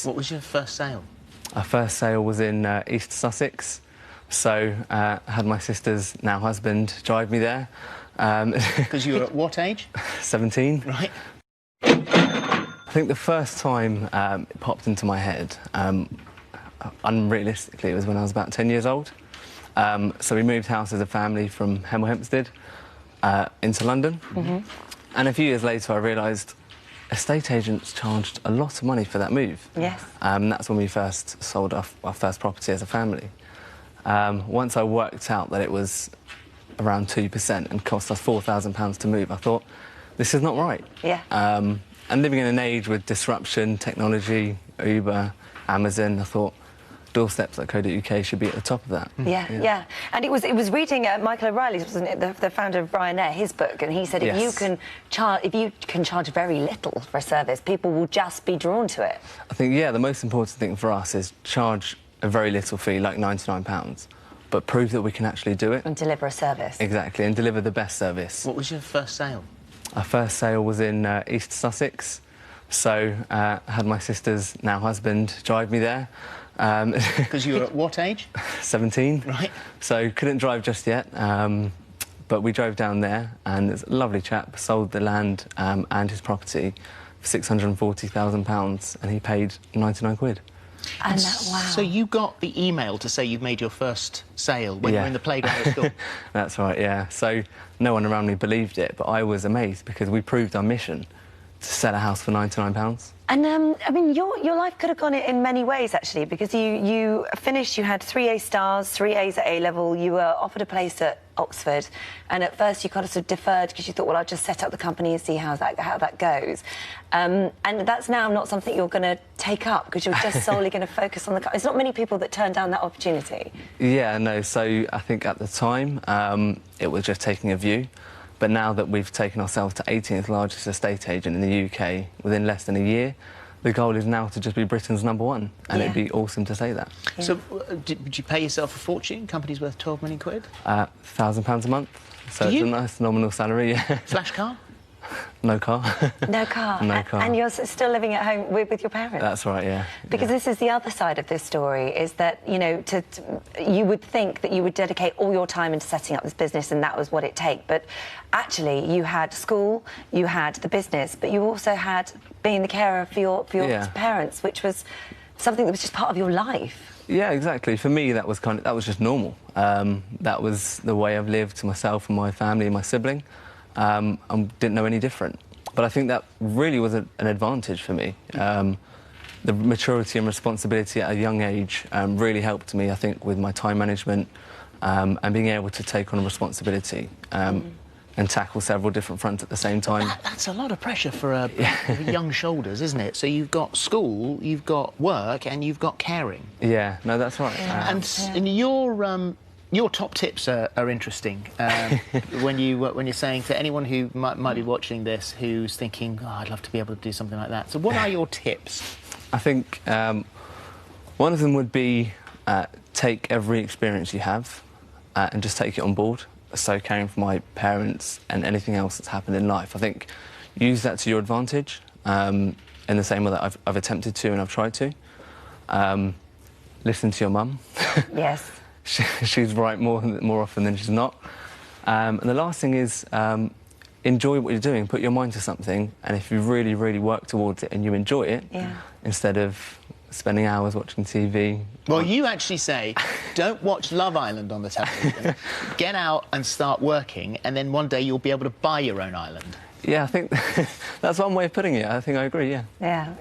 What was your first sale? Our first sale was in East Sussex, so I had my sister's now husband drive me there. Because you were at what age? 17. Right. I think the first time it popped into my head, unrealistically, it was when I was about 10 years old. So we moved house as a family from Hemel Hempstead into London. And a few years later I realised estate agents charged a lot of money for that move. Yes. That's when we first sold our first property as a family. Once I worked out that it was around 2% and cost us £4,000 to move, I thought, this is not right. Yeah. And living in an age with disruption, technology, Uber, Amazon, I thought doorsteps.co.uk should be at the top of that. Yeah. And it was reading Michael O'Reilly's, wasn't it, the founder of Ryanair, his book, and he said if you can charge very little for a service, people will just be drawn to it. I think, yeah, the most important thing for us is charge a very little fee, like £99, but prove that we can actually do it. And deliver a service. Exactly, and deliver the best service. What was your first sale? Our first sale was in East Sussex, so I had my sister's now husband drive me there. Because you were at what age? 17. Right. So couldn't drive just yet, but we drove down there, and there's a lovely chap, sold the land and his property for £640,000, and he paid 99 quid. And that, wow. So you got the email to say you've made your first sale when you were in the playground at school? That's right, yeah. So no one around me believed it, but I was amazed because we proved our mission to sell a house for £99. And, I mean, your life could have gone in many ways, actually, because you finished, you had 3 A stars, 3 A's at A-level, you were offered a place at Oxford, and at first you kind of sort of deferred because you thought, well, I'll just set up the company and see how that goes. And that's now not something you're going to take up because you're just solely going to focus on the... There's not many people that turn down that opportunity. Yeah, no, so I think at the time it was just taking a view. But now that we've taken ourselves to 18th largest estate agent in the UK within less than a year, the goal is now to just be Britain's #1, and it'd be awesome to say that. Yeah. So, did you pay yourself a fortune? Company's worth 12 million quid? £1,000 a month, so it's a nice nominal salary. Flash car? No car. No car. No car. And you're still living at home with your parents? That's right, yeah. Because this is the other side of this story, is that, you know, you would think that you would dedicate all your time into setting up this business and that was what it take. But actually, you had school, you had the business, but you also had being the carer for your parents, which was something that was just part of your life. Yeah, exactly. For me, that was just normal. That was the way I've lived to myself and my family and my sibling. I didn't know any different. But I think that really was an advantage for me. The maturity and responsibility at a young age really helped me, I think, with my time management and being able to take on a responsibility and tackle several different fronts at the same time. That's a lot of pressure for young shoulders, isn't it? So you've got school, you've got work, and you've got caring. Yeah, no, that's right. And your top tips are interesting when you're saying to anyone who might be watching this who's thinking, oh, I'd love to be able to do something like that. So what are your tips? I think one of them would be take every experience you have and just take it on board. So caring for my parents and anything else that's happened in life, I think use that to your advantage in the same way that I've attempted to and I've tried to. Listen to your mum. Yes. She's right more often than she's not. And the last thing is enjoy what you're doing. Put your mind to something, and if you really, really work towards it and you enjoy it, instead of spending hours watching TV. Well, you actually say, don't watch Love Island on the television. Get out and start working, and then one day you'll be able to buy your own island. Yeah, I think that's one way of putting it. I think I agree, yeah. Yeah.